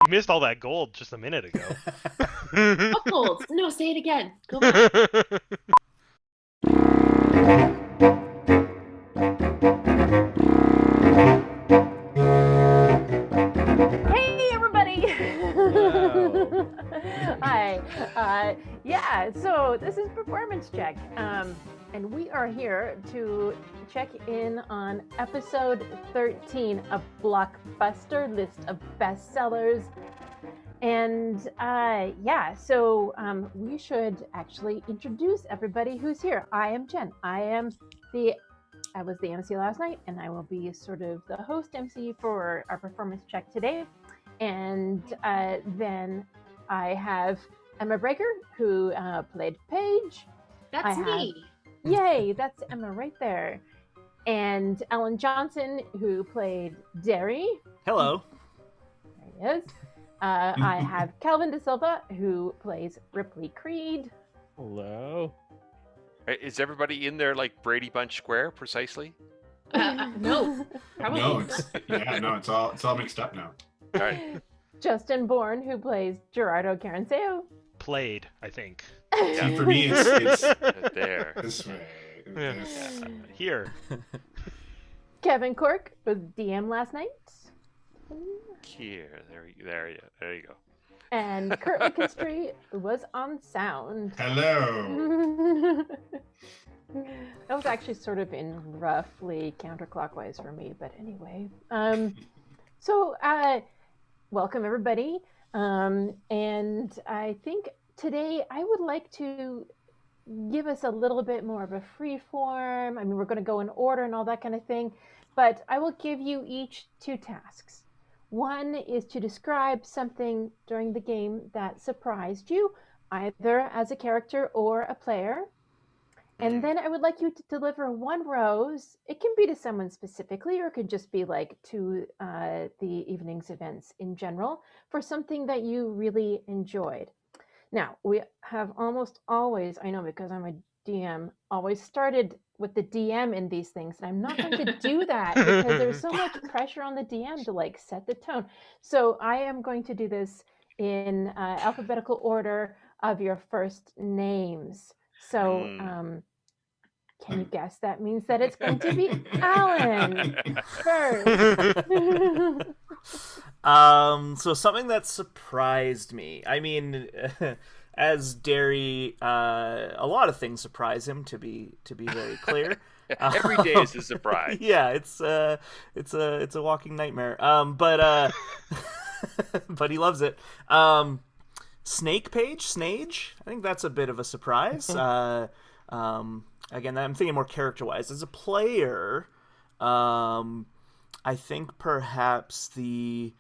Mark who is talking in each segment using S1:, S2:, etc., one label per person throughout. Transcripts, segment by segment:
S1: You missed all that gold just a minute ago.
S2: What gold? No, say it again. Go back.
S3: Hey, everybody!
S1: Wow.
S3: Hi. Yeah, so this is Performance Check. And we are here to check in on episode 13 of Blockbuster, list of bestsellers. And so we should actually introduce everybody who's here. I am Jen. I was the MC last night, and I will be sort of the host MC for our performance check today. And then I have Emma Breaker, who played Paige.
S2: That's me.
S3: Yay, that's Emma right there. And Ellen Johnson, who played Derry.
S4: Hello.
S3: There he is. I have Calvin DiSilva, who plays Ripley Creed.
S1: Hello.
S5: Is everybody in there like Brady Bunch Square precisely?
S2: No, probably.
S6: No, it's all mixed up now.
S5: All right.
S3: Justin Bourne, who plays Gerardo Caranseo.
S1: Played, I think.
S6: See, for me, it's
S5: There.
S6: this way.
S1: Yeah.
S6: This.
S1: Here.
S3: Kevin Cork was DM last night.
S5: Here. There you go.
S3: And Curt McKinstry was on sound.
S6: Hello.
S3: That was actually sort of in roughly counterclockwise for me, but anyway. So welcome everybody. And I think today I would like to give us a little bit more of a free form. I mean, we're going to go in order and all that kind of thing, but I will give you each 2 tasks. One is to describe something during the game that surprised you, either as a character or a player. And then I would like you to deliver 1 rose. It can be to someone specifically, or it could just be like to the evening's events in general, for something that you really enjoyed. Now, we have almost always, I know because I'm a DM, always started with the DM in these things. And I'm not going to do that because there's so much pressure on the DM to like set the tone. So I am going to do this in alphabetical order of your first names. So can you guess? That means that it's going to be Alan first.
S4: So something that surprised me. I mean, as Derry, a lot of things surprise him. To be very clear,
S5: Every day is a surprise.
S4: Yeah, it's a walking nightmare. But he loves it. Snake Page, Snage. I think that's a bit of a surprise. Again, I'm thinking more character-wise. As a player, I think perhaps the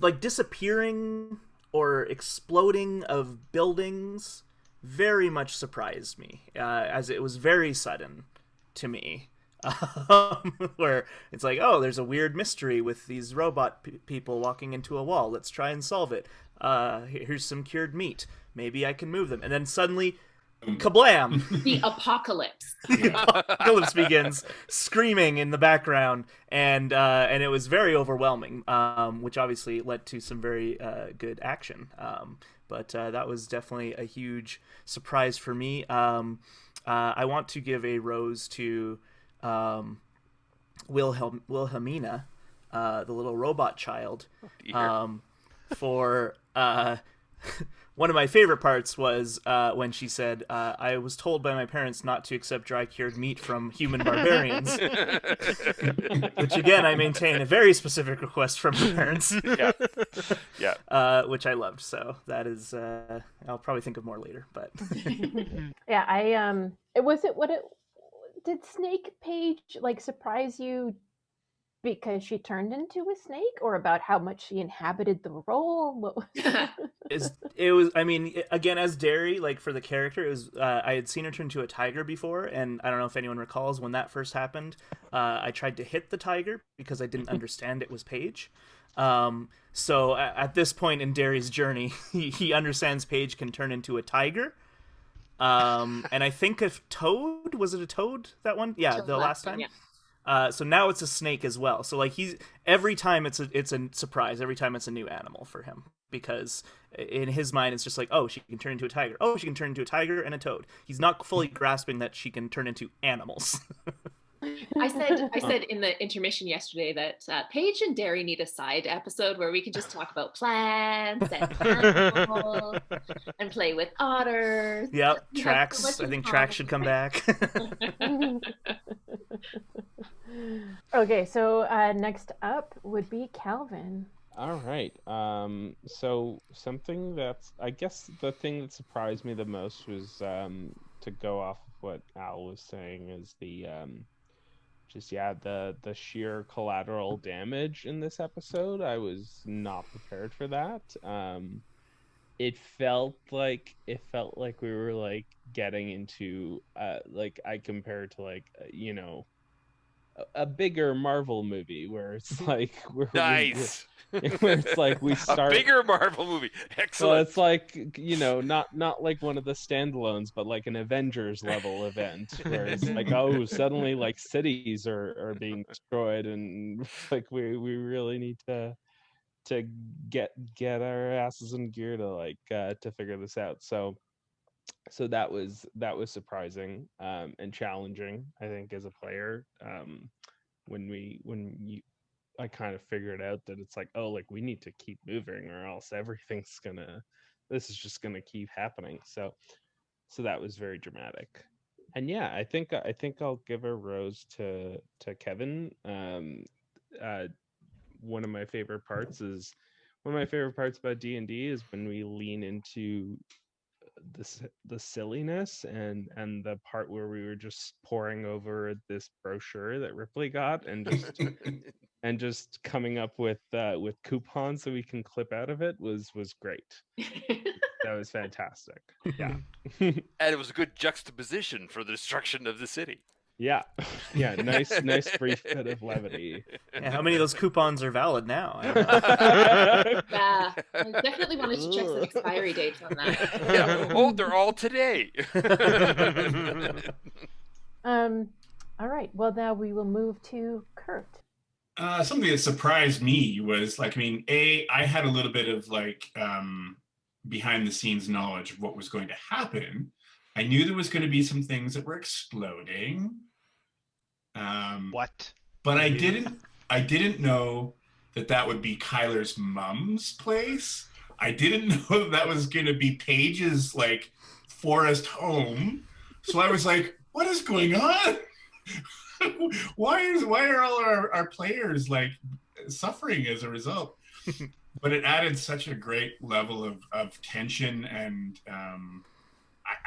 S4: like disappearing or exploding of buildings very much surprised me, as it was very sudden to me. Where it's like, oh, there's a weird mystery with these robot people walking into a wall. Let's try and solve it. Here's some cured meat. Maybe I can move them. And then suddenly, kablam!
S2: The apocalypse.
S4: The apocalypse begins, screaming in the background, and it was very overwhelming, which obviously led to some very good action. But that was definitely a huge surprise for me. I want to give a rose to Wilhelmina, the little robot child, for one of my favorite parts was when she said, I was told by my parents not to accept dry cured meat from human barbarians. Which again, I maintain a very specific request from my parents.
S5: Yeah.
S4: Which I loved. So that is, I'll probably think of more later, but
S3: Yeah, did Snake Page like surprise you because she turned into a snake, or about how much she inhabited the role? What was...
S4: It was, I mean, again, as Derry, like for the character, it was, I had seen her turn into a tiger before, and I don't know if anyone recalls when that first happened. I tried to hit the tiger because I didn't understand it was Paige. So at this point in Derry's journey, he understands Paige can turn into a tiger. And I think if Toad, was it a Toad that one? Yeah, the last time.
S2: Yeah.
S4: So now it's a snake as well. So like every time it's a surprise. Every time it's a new animal for him, because in his mind it's just like, oh, she can turn into a tiger. Oh, she can turn into a tiger and a toad. He's not fully grasping that she can turn into animals.
S2: I said in the intermission yesterday that Paige and Derry need a side episode where we can just talk about plants and animals and play with otters.
S4: Yep,
S2: We have
S4: Trax.
S2: so much
S4: I
S2: in
S4: think
S2: common.
S4: Trax should come back.
S3: Okay, so next up would be Calvin.
S7: All right. So something that's, I guess the thing that surprised me the most was to go off of what Al was saying is the the sheer collateral damage in this episode. I was not prepared for that. It felt like we were like getting into I compared to a bigger Marvel movie where it's like
S5: Nice.
S7: where it's like we start
S5: A bigger Marvel movie.
S7: well,
S5: Excellent.
S7: it's like, not like one of the standalones, but like an Avengers level event where it's like, oh, suddenly like cities are being destroyed, and like we really need to get our asses in gear to figure this out. So that was surprising and challenging, I think, as a player. I kind of figured out that it's like, oh, like we need to keep moving or else this is just gonna keep happening. So that was very dramatic. And yeah, I think I'll give a rose to Kevin. One of my favorite parts about D&D is when we lean into the silliness and the part where we were just poring over this brochure that Ripley got and just coming up with coupons that we can clip out of it was great. That was fantastic. Yeah.
S5: And it was a good juxtaposition for the destruction of the city.
S7: Yeah. Nice brief bit of levity.
S4: Yeah, how many of those coupons are valid now? I don't know.
S2: Yeah, I definitely wanted to check the expiry dates on that.
S5: Yeah. Oh, they're all today.
S3: All right. Well, now we will move to Curt.
S6: Something that surprised me was I had a little bit of behind the scenes knowledge of what was going to happen. I knew there was going to be some things that were exploding.
S1: What?
S6: But I didn't know that would be Kyler's mom's place. I didn't know that was going to be Paige's forest home. So I was like, what is going on? why are all our players suffering as a result? But it added such a great level of tension and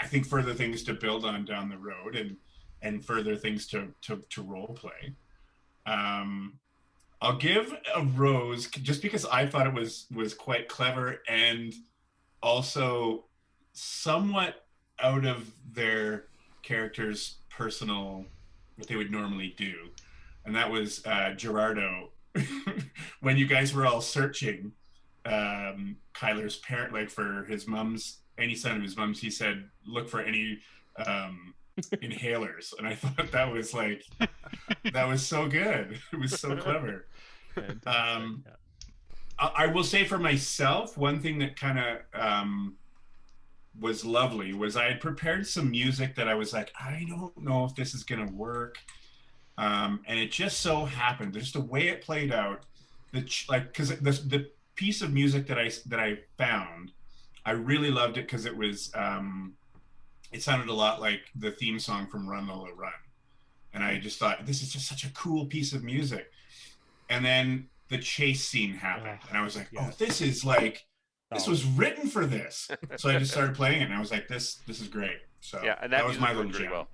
S6: I think further things to build on down the road and further things to role play. I'll give a rose just because I thought it was quite clever and also somewhat out of their character's personal what they would normally do, and that was Gerardo. When you guys were all searching Kyler's parent, for his mom's, any son of his mom's, he said, look for any inhalers. And I thought that was that was so good. It was so clever. I will say for myself, one thing that kind of was lovely was I had prepared some music that I was like, I don't know if this is going to work. And it just so happened, just the way it played out, because the piece of music that I found, I really loved it because it was, it sounded a lot like the theme song from Run Lola Run. And I just thought, this is just such a cool piece of music. And then the chase scene happened. And I was like, oh, this is this was written for this. So I just started playing it and I was like, this is great. So
S5: yeah, and
S6: that was my little
S5: really
S6: jam.
S5: well.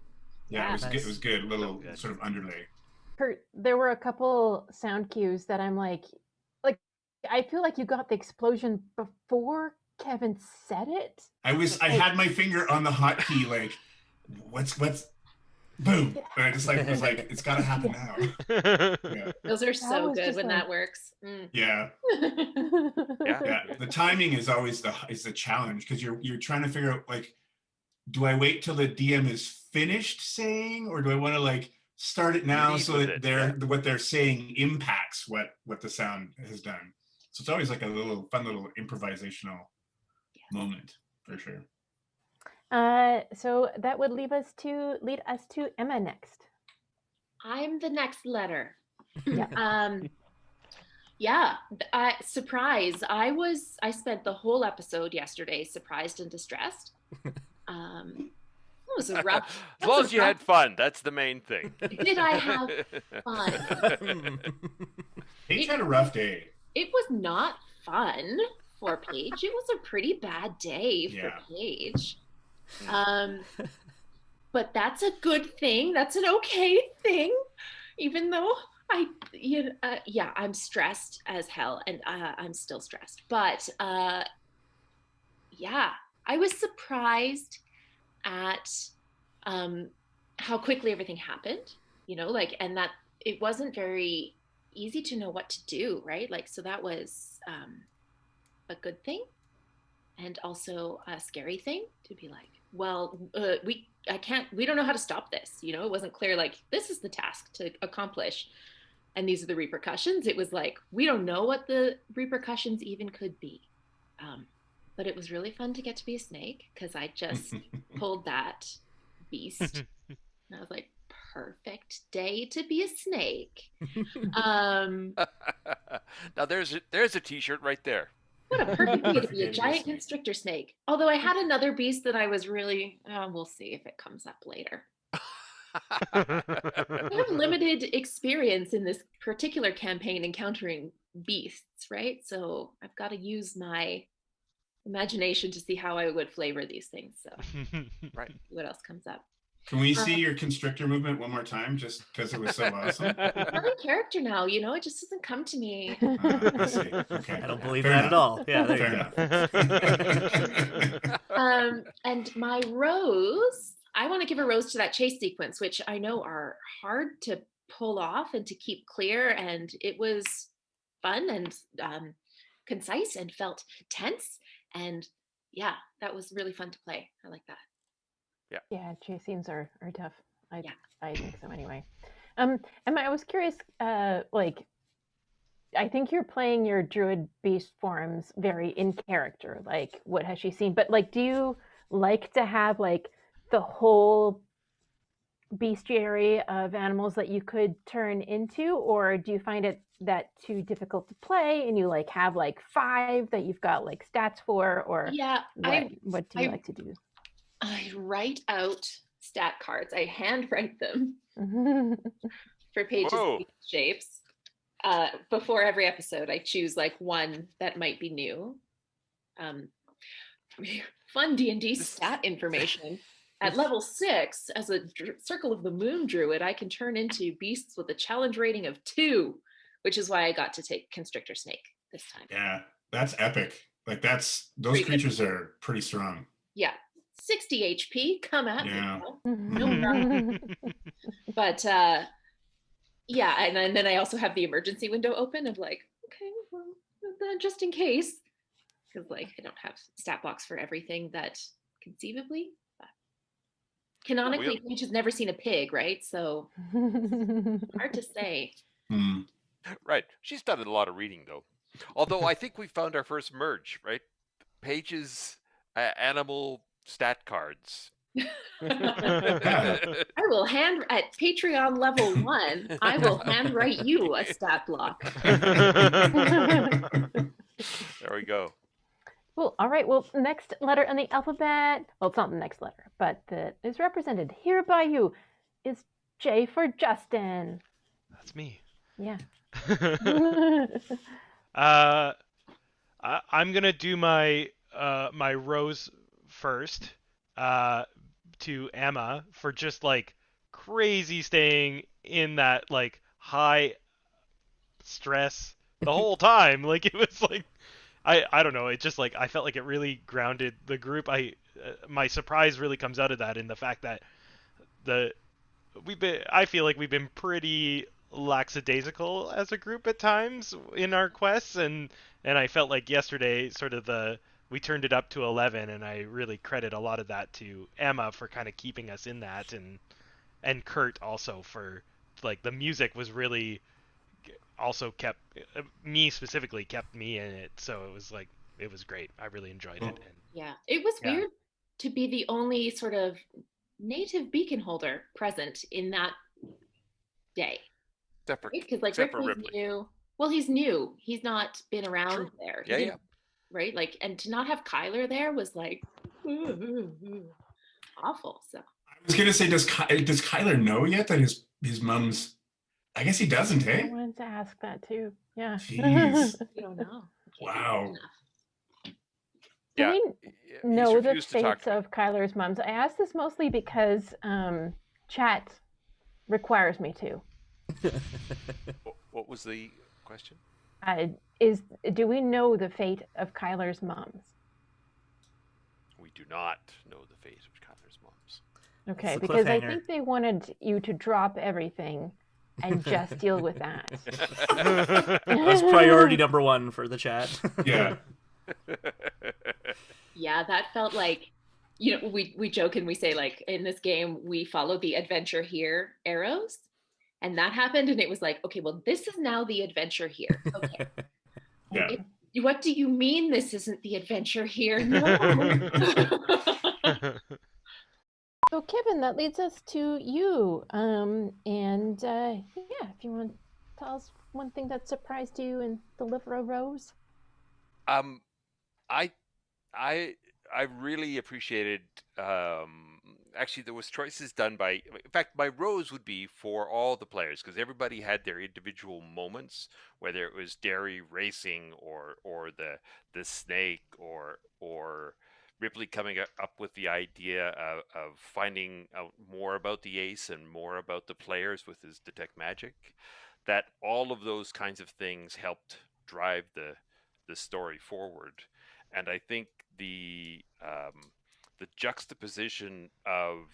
S6: Yeah,
S2: Nice.
S6: it was good. A little sort of underlay.
S3: Kurt, there were a couple sound cues that I'm like I feel like you got the explosion before Kevin said it.
S6: I had my finger on the hotkey, what's boom. And I just was like, it's gotta happen now. Yeah.
S2: Those are so
S3: was
S2: good
S3: just
S2: when
S3: like-
S2: that works. Mm.
S6: Yeah. Yeah. The timing is always the challenge because you're trying to figure out do I wait till the DM is finished saying, or do I want to start it now
S5: lead
S6: so
S5: with
S6: that
S5: it,
S6: what they're saying impacts what the sound has done. So it's always like a fun little improvisational moment for sure.
S3: So that would lead us to Emma next.
S2: I'm the next letter.
S3: Yeah.
S2: Yeah, surprise. I spent the whole episode yesterday surprised and distressed. It was a rough.
S5: As long as you had fun, that's the main thing.
S2: Did I have fun?
S6: Paige had a rough day.
S2: It was not fun for Paige. It was a pretty bad day for Paige. But that's a good thing. That's an okay thing, even though I'm stressed as hell, and I'm still stressed. But yeah, I was surprised at how quickly everything happened. You know, like, and that it wasn't very easy to know what to do, right? Like, so that was a good thing, and also a scary thing to be like, well, we don't know how to stop this. You know, it wasn't clear, like, this is the task to accomplish, and these are the repercussions. It was like, we don't know what the repercussions even could be. But it was really fun to get to be a snake, because I just pulled that beast. And I was like, perfect day to be a snake.
S5: Now there's a t-shirt right there.
S2: What a perfect day to be a giant constrictor snake. Although I had another beast that I was really, we'll see if it comes up later. I have limited experience in this particular campaign encountering beasts, right? So I've got to use my imagination to see how I would flavor these things. So
S5: Right.
S2: What else comes up?
S6: Can we see your constrictor movement one more time, just because it was so awesome?
S2: I'm a character now, you know, it just doesn't come to me.
S6: I see. Okay.
S4: I don't believe
S6: Fair
S4: that
S6: enough.
S4: at all. Yeah, there
S6: Fair
S4: you go.
S6: enough.
S2: And my rose, I want to give a rose to that chase sequence, which I know are hard to pull off and to keep clear. And it was fun and concise and felt tense. And yeah, that was really fun to play. I like that.
S3: Yeah, chase scenes are tough. I think so anyway. Emma, I was curious, like, I think you're playing your druid beast forms very in character, like, what has she seen? But, like, do you like to have, like, the whole bestiary of animals that you could turn into, or do you find that too difficult to play and you, like, have, like, 5 that you've got, like, stats for, or what do you like to do?
S2: I write out stat cards. I handwrite them for Paige's shapes. Before every episode, I choose like one that might be new. Fun D&D stat information. At level 6, as a Circle of the Moon druid, I can turn into beasts with a challenge rating of 2, which is why I got to take Constrictor Snake this time.
S6: Yeah, that's epic. Like, those creatures are pretty strong.
S2: Yeah. 60 HP, come at me.
S3: No
S2: problem. But yeah, and then I also have the emergency window open of like, okay, well, just in case, because like I don't have stat blocks for everything that conceivably. But canonically, Paige has never seen a pig, right? So hard to say.
S5: Right, she's done a lot of reading though. Although I think we found our first merge, right? Paige's animal stat cards.
S2: I will at Patreon level 1, I will handwrite you a stat block.
S5: There we go.
S3: Cool. All right. Well, next letter in the alphabet. Well, it's not the next letter, but that is represented here by you is J for Justin.
S1: That's me.
S3: Yeah.
S1: I'm gonna do my my rose first to Emma for just like crazy staying in that like high stress the whole time. Like it was like I don't know, it just like I felt like it really grounded the group. My surprise really comes out of that in the fact that I feel like we've been pretty lackadaisical as a group at times in our quests, and I felt like yesterday sort of we turned it up to 11, and I really credit a lot of that to Emma for kind of keeping us in that, and and Curt also for like the music was really also kept me specifically kept me in it, so it was great. I really enjoyed it. And
S2: Yeah, it was
S1: yeah.
S2: weird to be the only sort of native beacon holder present in that day.
S5: Except for,
S2: Because like
S5: except for
S2: Ripley's
S5: Ripley.
S2: new. Well, he's new. He's not been around
S5: True.
S2: there. He
S5: Yeah,
S2: didn't-
S5: yeah.
S2: Right? Like, and to not have Kyler there was like awful. So
S6: I was gonna say, does Kyler know yet that his mom's? I guess he doesn't,
S3: I
S6: hey?
S3: wanted to ask that too. Yeah.
S6: Jeez.
S2: we don't know.
S6: Wow.
S3: Do
S5: Yeah.
S3: we
S5: He's
S3: know the
S5: refused to talk
S3: fates
S5: to me.
S3: of Kyler's mums? I ask this mostly because chat requires me to.
S5: What was the question?
S3: Do we know the fate of Kyler's mums?
S5: We do not know the fate of Kyler's moms.
S3: Okay,
S4: the
S3: because I
S4: cliffhanger.
S3: think they wanted you to drop everything and just deal with that.
S4: That's priority number one for the chat.
S6: Yeah.
S2: Yeah, that felt like, we joke and we say like in this game we follow the adventure here arrows, and that happened, and it was like, okay, well this is now the adventure here. Okay.
S6: Yeah.
S2: What do you mean this isn't the adventure here? No.
S3: So, Kevin, that leads us to you. Yeah, if you want to tell us one thing that surprised you in Deliver a Rose.
S5: I really appreciated. Actually, there was choices done by. In fact, my rose would be for all the players because everybody had their individual moments, whether it was Derry racing or the snake or Ripley coming up with the idea of finding out more about the ace and more about the players with his detect magic. That all of those kinds of things helped drive the story forward. And I think the juxtaposition of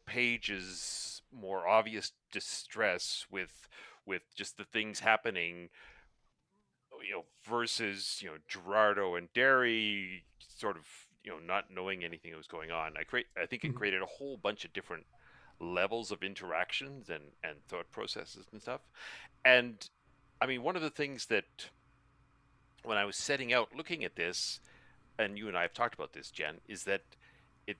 S5: Paige's more obvious distress with just the things happening, versus Gerardo and Derry sort of not knowing anything that was going on. I think it created a whole bunch of different levels of interactions and thought processes and stuff. And I mean, one of the things that when I was setting out looking at this, and you and I have talked about this, Jen, is that it,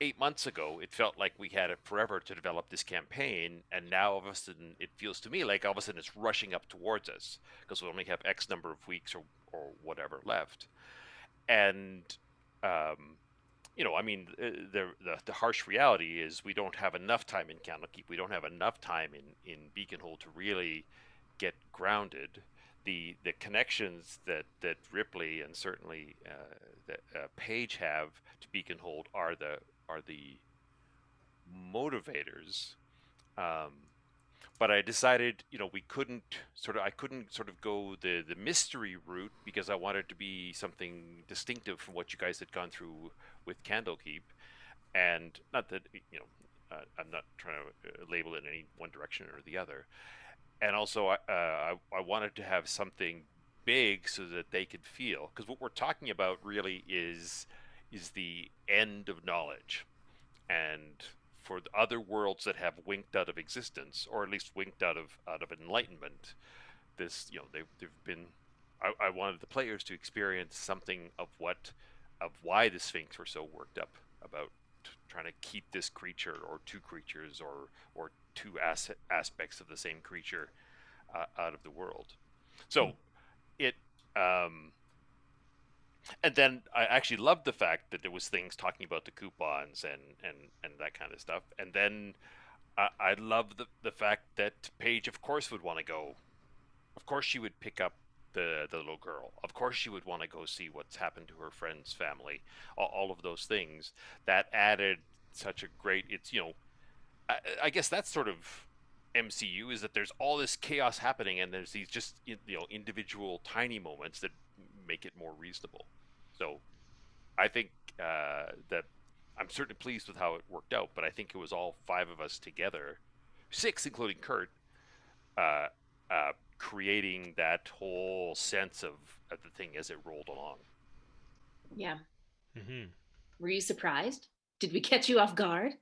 S5: 8 months ago, it felt like we had it forever to develop this campaign, and now all of a sudden it feels to me like all of a sudden it's rushing up towards us because we only have X number of weeks or whatever left. And I mean, the harsh reality is we don't have enough time in Candlekeep. We don't have enough time in Beaconhold to really get grounded. The connections that Ripley and certainly that Paige have to Beaconhold are the motivators. But I decided, I couldn't sort of go the mystery route because I wanted to be something distinctive from what you guys had gone through with Candlekeep, and not that I'm not trying to label it in any one direction or the other. And also, I wanted to have something big so that they could feel, because what we're talking about really is the end of knowledge, and for the other worlds that have winked out of existence, or at least winked out of enlightenment, this they've been. I wanted the players to experience something of why the Sphinx were so worked up about trying to keep this creature or two creatures or two aspects of the same creature out of the world. So it and then I actually loved the fact that there was things talking about the coupons and that kind of stuff. And then I love the fact that Paige, of course, would want to go. Of course, she would pick up the little girl. Of course, she would want to go see what's happened to her friend's family. All of those things that added such a great. It's I guess that's sort of MCU, is that there's all this chaos happening and there's these just individual tiny moments that make it more reasonable. So I think that I'm certainly pleased with how it worked out, but I think it was all five of us together, six including Curt, creating that whole sense of the thing as it rolled along.
S2: Yeah.
S1: Mm-hmm.
S2: Were you surprised? Did we catch you off guard?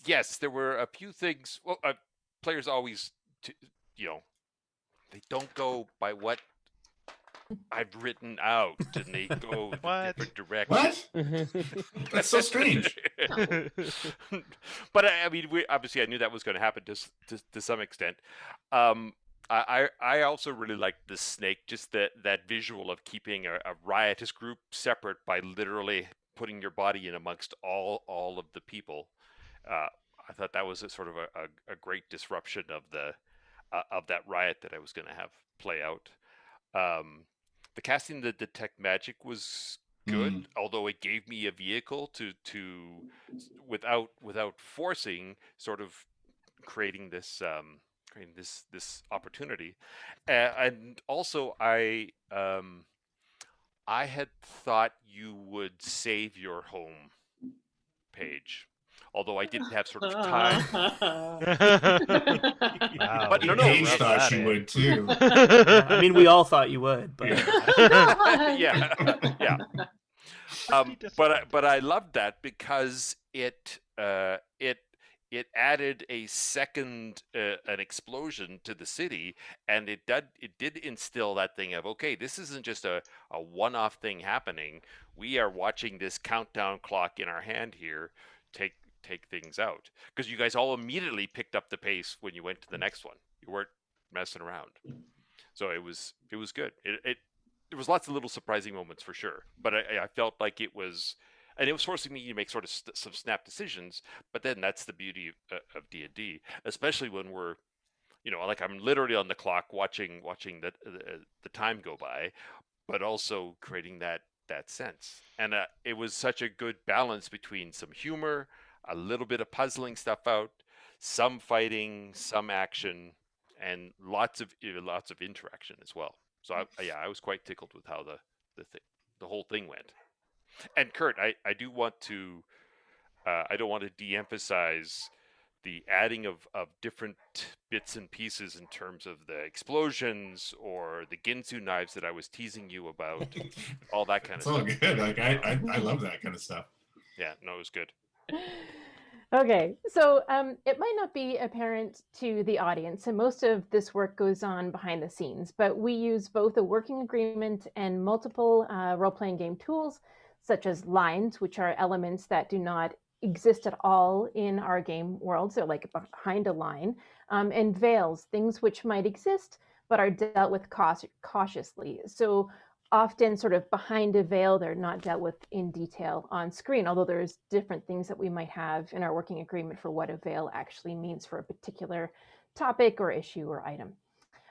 S5: Yes, there were a few things. Well, players always, they don't go by what I've written out, and they go the
S1: What?
S5: different directions.
S6: What? That's so strange.
S5: But I mean, obviously I knew that was going to happen to some extent. I also really liked the snake, just that visual of keeping a riotous group separate by literally putting your body in amongst all of the people. I thought that was a sort of a great disruption of that riot that I was going to have play out. The casting the detect magic was good, although it gave me a vehicle to without forcing, sort of creating this opportunity. And also I had thought you would save your home page, although I didn't have sort of time.
S1: Wow.
S5: But no,
S6: Paige
S5: rub
S6: thought
S1: that
S6: she
S1: in.
S6: would too.
S4: I mean, we all thought you would, but
S5: Yeah. But I loved that because it added a second an explosion to the city, and it did instill that thing of, okay, this isn't just a one-off thing happening. We are watching this countdown clock in our hand here take things out, because you guys all immediately picked up the pace when you went to the next one. You weren't messing around, so it was good. There was lots of little surprising moments for sure, but I felt like it was. And it was forcing me to make sort of some snap decisions, but then that's the beauty of D&D, especially when we're, like I'm literally on the clock watching the time go by, but also creating that sense. And it was such a good balance between some humor, a little bit of puzzling stuff out, some fighting, some action, and lots of interaction as well. So I was quite tickled with how the whole thing went. And Curt, I do want to, I don't want to de-emphasize the adding of different bits and pieces in terms of the explosions or the Ginsu knives that I was teasing you about, all that kind
S6: It's
S5: of
S6: all
S5: stuff.
S6: good. Like I love that kind of stuff.
S5: Yeah, no, it was good.
S3: Okay, so it might not be apparent to the audience, and most of this work goes on behind the scenes, but we use both a working agreement and multiple role-playing game tools, such as lines, which are elements that do not exist at all in our game world, so like behind a line, and veils, things which might exist but are dealt with cautiously. So often sort of behind a veil, they're not dealt with in detail on screen, although there's different things that we might have in our working agreement for what a veil actually means for a particular topic or issue or item.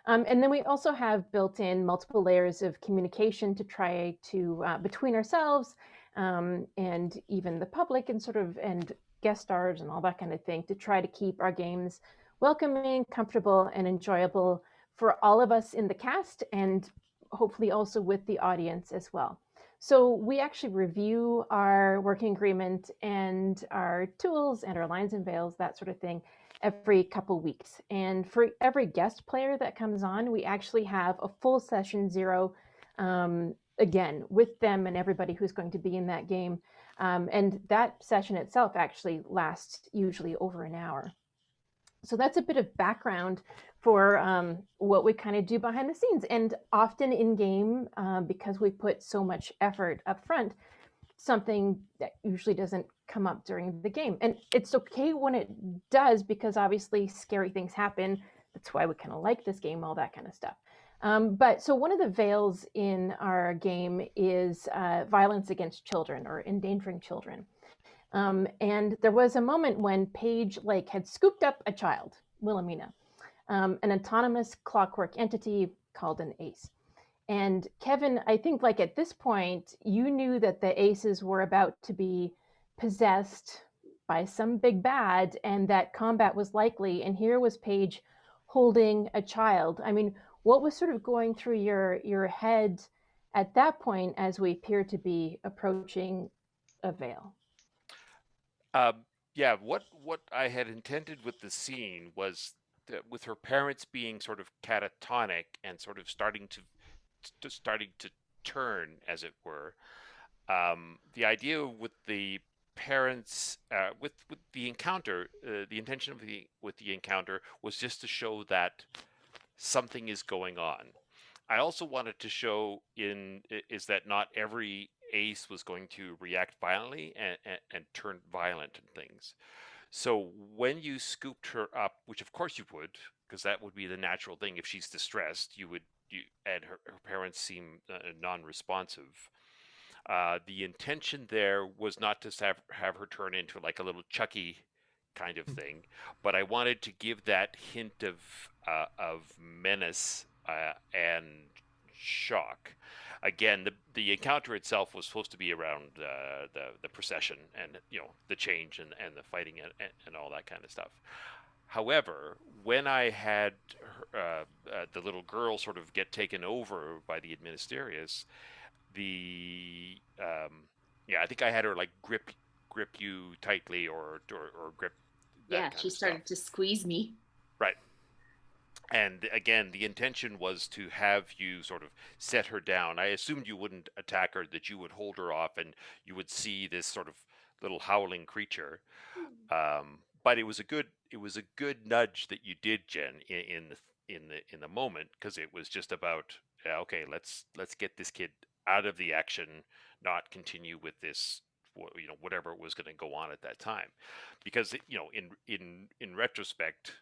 S3: And then we also have built in multiple layers of communication to try to, between ourselves and even the public and guest stars and all that kind of thing, to try to keep our games welcoming, comfortable, and enjoyable for all of us in the cast, and hopefully also with the audience as well. So we actually review our working agreement and our tools and our lines and veils, that sort of thing, every couple weeks. And for every guest player that comes on, we actually have a full session 0 again with them and everybody who's going to be in that game. And that session itself actually lasts usually over an hour. So that's a bit of background for what we kind of do behind the scenes. And often in game, because we put so much effort up front, something that usually doesn't come up during the game. And it's okay when it does, because obviously scary things happen. That's why we kind of like this game, all that kind of stuff. But so one of the veils in our game is violence against children or endangering children. And there was a moment when Paige had scooped up a child, Wilhelmina, an autonomous clockwork entity called an ace. And Kevin, I think at this point, you knew that the aces were about to be possessed by some big bad and that combat was likely. And here was Paige holding a child. I mean, what was sort of going through your head at that point as we appear to be approaching a veil?
S5: Yeah, what I had intended with the scene was that with her parents being sort of catatonic and sort of starting to turn, as it were, The idea with the parents, with the encounter, the intention of with the encounter was just to show that something is going on. I also wanted to show is that not every ace was going to react violently and turn violent and things. So when you scooped her up, which of course you would, because that would be the natural thing. If she's distressed, and her parents seem non-responsive. The intention there was not to have her turn into like a little Chucky kind of thing, but I wanted to give that hint of menace and shock. Again, the encounter itself was supposed to be around the procession and the change and the fighting and all that kind of stuff. However, when I had the little girl sort of get taken over by the administarius, I think I had her like grip you tightly or grip.
S2: Yeah, she started to squeeze me.
S5: Right. And again, the intention was to have you sort of set her down. I assumed you wouldn't attack her, that you would hold her off and you would see this sort of little howling creature. But it was a good nudge that you did, Jen, in the moment, because it was just about okay, let's get this kid out of the action, not continue with this, whatever was going to go on at that time, because in retrospect,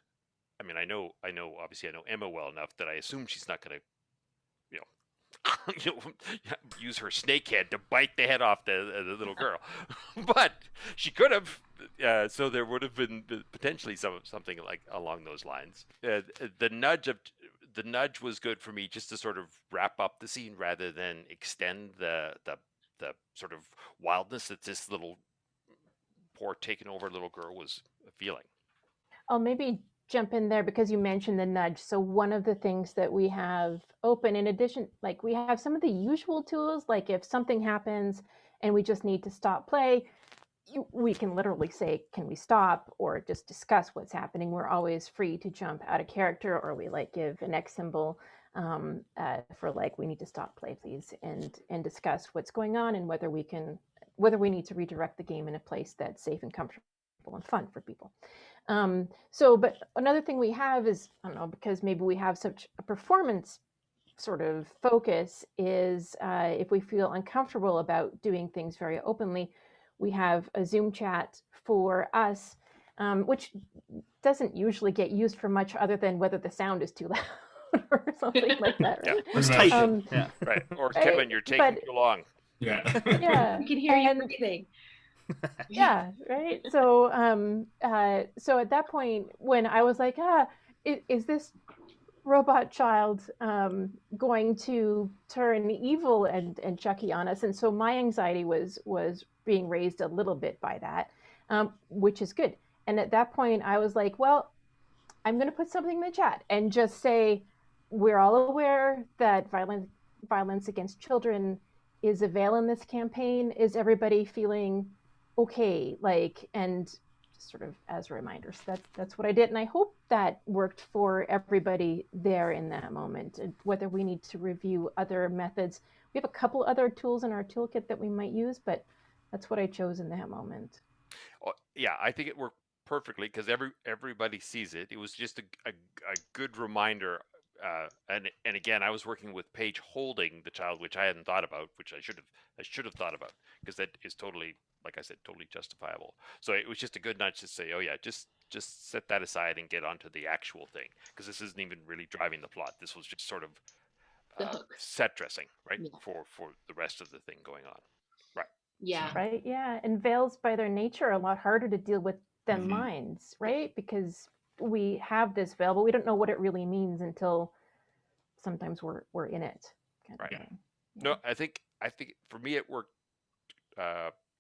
S5: I mean, I know obviously I know Emma well enough that I assume she's not going to use her snake head to bite the head off the little girl, but she could have. So there would have been potentially something like along those lines. The nudge was good for me, just to sort of wrap up the scene rather than extend the sort of wildness that this little poor taken over little girl was feeling.
S3: I'll maybe jump in there because you mentioned the nudge. So one of the things that we have open, in addition, like we have some of the usual tools, like if something happens and we just need to stop play, we can literally say, can we stop, or just discuss what's happening. We're always free to jump out of character, or we like give an X symbol for like, we need to stop play, please, and discuss what's going on and whether we need to redirect the game in a place that's safe and comfortable and fun for people. But another thing we have is, I don't know, because maybe we have such a performance sort of focus, is if we feel uncomfortable about doing things very openly, we have a Zoom chat for us, which doesn't usually get used for much other than whether the sound is too loud or something like that, right?
S4: It's tight.
S5: Right. Or Kevin, you're taking too long.
S6: Yeah.
S3: Yeah.
S2: We can hear you breathing.
S3: Yeah, right. So at that point, when I was like, is this robot child going to turn evil and Chucky on us? And so my anxiety was being raised a little bit by that, which is good. And at that point, I was like, well, I'm going to put something in the chat and just say, we're all aware that violence against children is a veil in this campaign. Is everybody feeling okay? And sort of as a reminder. So that's what I did. And I hope that worked for everybody there in that moment. And whether we need to review other methods, we have a couple other tools in our toolkit that we might use, but that's what I chose in that moment.
S5: Oh, yeah, I think it worked perfectly because everybody sees it. It was just a good reminder. And again, I was working with Paige holding the child, which I hadn't thought about, which I should have thought about, because that is totally, like I said, totally justifiable. So it was just a good nudge to say, oh yeah, just set that aside and get onto the actual thing, because this isn't even really driving the plot. This was just sort of set dressing, right, for the rest of the thing going on. Right.
S2: Yeah.
S3: Right. Yeah. And veils by their nature are a lot harder to deal with than minds, right? Because we have this veil, but we don't know what it really means until sometimes we're in it.
S5: Right. Yeah. No, I think for me it worked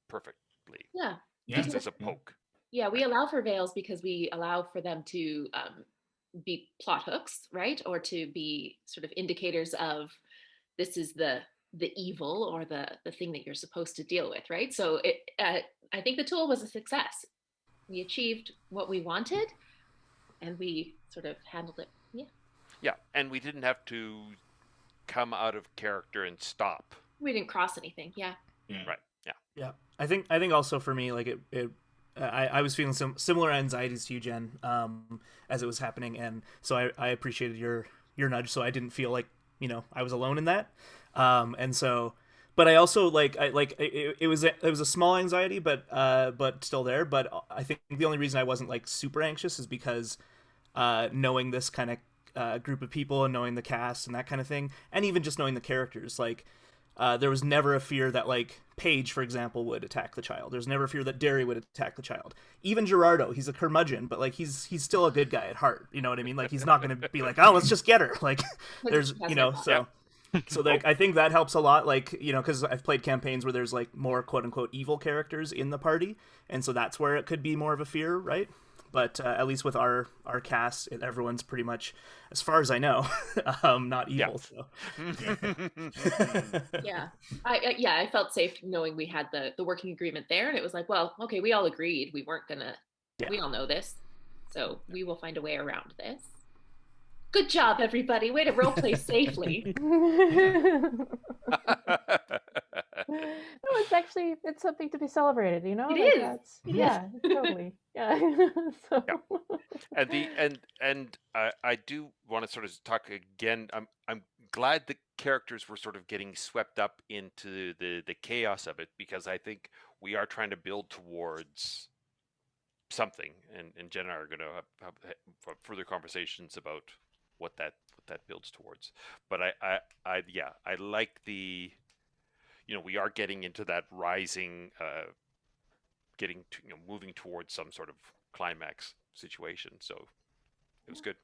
S5: perfectly.
S2: Yeah.
S5: Just as a poke.
S2: Yeah, we allow for veils because we allow for them to be plot hooks, right? Or to be sort of indicators of this is the evil or the thing that you're supposed to deal with, right? So I think the tool was a success. We achieved what we wanted, and we sort of handled it. Yeah.
S5: Yeah, and we didn't have to come out of character and stop.
S2: We didn't cross anything. Yeah.
S6: Yeah.
S5: Right. Yeah.
S4: Yeah, I think also for me, like I was feeling some similar anxieties to you, Jen, as it was happening, and so I appreciated your nudge, so I didn't feel like I was alone in that, and so, but I also it was a small anxiety, but still there. But I think the only reason I wasn't like super anxious is because knowing this kind of group of people and knowing the cast and that kind of thing, and even just knowing the characters, like. There was never a fear that, like, Paige, for example, would attack the child. There's never a fear that Derry would attack the child. Even Gerardo, he's a curmudgeon, but, like, he's still a good guy at heart. You know what I mean? Like, he's not going to be like, oh, let's just get her. Like, there's, so... So, like, I think that helps a lot, like, because I've played campaigns where there's, like, more quote-unquote evil characters in the party, and so that's where it could be more of a fear, right? But at least with our cast, everyone's pretty much, as far as I know, not evil.
S5: Yeah.
S4: So.
S2: I felt safe knowing we had the working agreement there, and it was like, well, okay, we all agreed we weren't gonna. Yeah. We all know this, so we will find a way around this. Good job, everybody! Way to roleplay safely.
S3: No, it's something to be celebrated,
S2: It
S3: like
S2: is.
S3: Yeah, totally. Yeah. So.
S5: Yeah. And I do want to sort of talk again. I'm glad the characters were sort of getting swept up into the chaos of it, because I think we are trying to build towards something, and Jen and I are going to have further conversations about what that builds towards. But I like the. We are getting into that rising, moving towards some sort of climax situation. So it was good.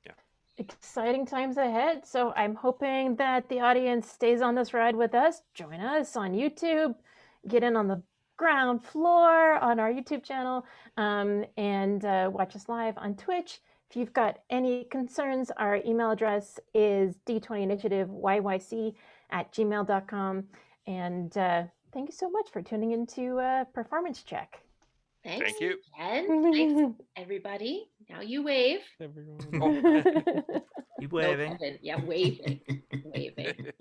S5: Yeah.
S3: Exciting times ahead. So I'm hoping that the audience stays on this ride with us. Join us on YouTube. Get in on the ground floor on our YouTube channel, and watch us live on Twitch. If you've got any concerns, our email address is d20initiative@gmail.com. And thank you so much for tuning into Performance Check.
S2: Thanks.
S5: Thank you.
S2: Jen. Thanks, everybody. Now you wave.
S7: Everyone.
S4: Keep waving.
S2: No, yeah, waving. Waving.